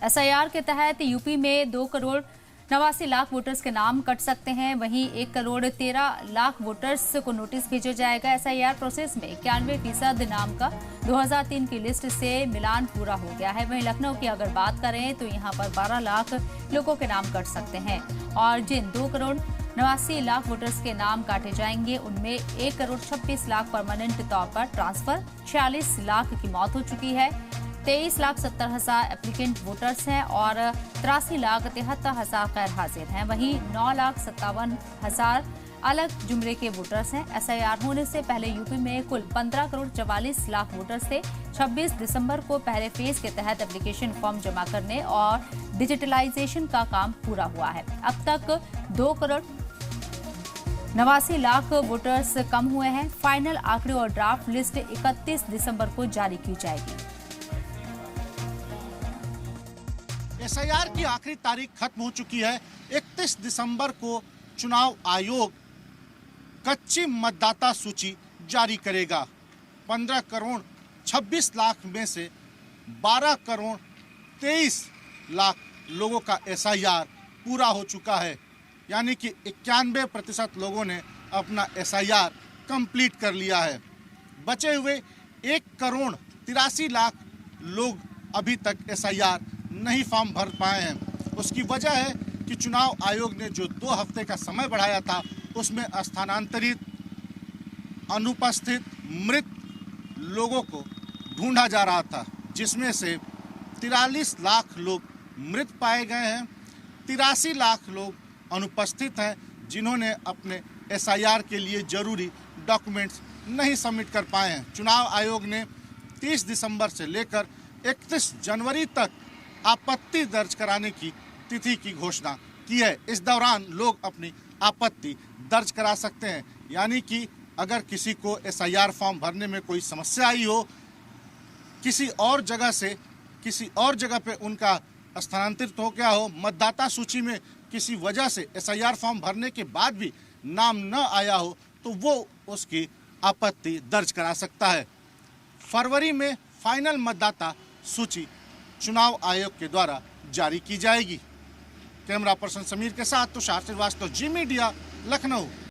SIR के तहत UP में 2,89,00,000 वोटर्स के नाम कट सकते हैं। वहीं 1,13,00,000 वोटर्स को नोटिस भेजा जाएगा। एसआईआर प्रोसेस में 91% नाम का 2003 की लिस्ट से मिलान पूरा हो गया है। वहीं लखनऊ की अगर बात करें तो यहां पर 12 लाख लोगों के नाम कट सकते हैं और जिन 2,89,00,000 वोटर्स के नाम काटे जाएंगे उनमें 1,26,00,000 परमानेंट तौर पर ट्रांसफर, 46 लाख की मौत हो चुकी है, 23,70,000 एप्लीकेंट वोटर्स हैं और 83,73,000 गैर हाजिर हैं। वहीं 9,57,000 अलग जुमरे के वोटर्स हैं। एसआईआर होने से पहले यूपी में कुल 15,44,00,000 वोटर्स थे। 26 दिसंबर को पहले फेज के तहत एप्लीकेशन फॉर्म जमा करने और डिजिटलाइजेशन का काम पूरा हुआ है। अब तक 2,89,00,000 वोटर्स कम हुए हैं। फाइनल आंकड़े और ड्राफ्ट लिस्ट 31 दिसंबर को जारी की जाएगी। एसआईआर की आखिरी तारीख खत्म हो चुकी है। 31 दिसंबर को चुनाव आयोग कच्ची मतदाता सूची जारी करेगा। 15 करोड़ 26 लाख में से 12 करोड़ 23 लाख लोगों का एसआईआर पूरा हो चुका है, यानी कि 91% लोगों ने अपना एसआईआर कंप्लीट कर लिया है। बचे हुए 1 करोड़ 83 लाख लोग अभी तक एसआईआर नहीं फॉर्म भर पाए हैं। उसकी वजह है कि चुनाव आयोग ने जो 2 हफ्ते का समय बढ़ाया था उसमें स्थानांतरित, अनुपस्थित, मृत लोगों को ढूंढा जा रहा था, जिसमें से 43 लाख लोग मृत पाए गए हैं, 83 लाख लोग अनुपस्थित हैं जिन्होंने अपने एसआईआर के लिए जरूरी डॉक्यूमेंट्स नहीं सबमिट कर पाए हैं। चुनाव आयोग ने 30 दिसंबर से लेकर 31 जनवरी तक आपत्ति दर्ज कराने की तिथि की घोषणा की है। इस दौरान लोग अपनी आपत्ति दर्ज करा सकते हैं, यानी कि अगर किसी को एसआईआर फॉर्म भरने में कोई समस्या आई हो, किसी और जगह पे उनका स्थानांतरित हो गया हो, मतदाता सूची में किसी वजह से एसआईआर फॉर्म भरने के बाद भी नाम न आया हो, तो वो उसकी आपत्ति दर्ज करा सकता है। फरवरी में फाइनल मतदाता सूची चुनाव आयोग के द्वारा जारी की जाएगी। कैमरा पर्सन समीर के साथ तुषार श्रीवास्तव, जी मीडिया, लखनऊ।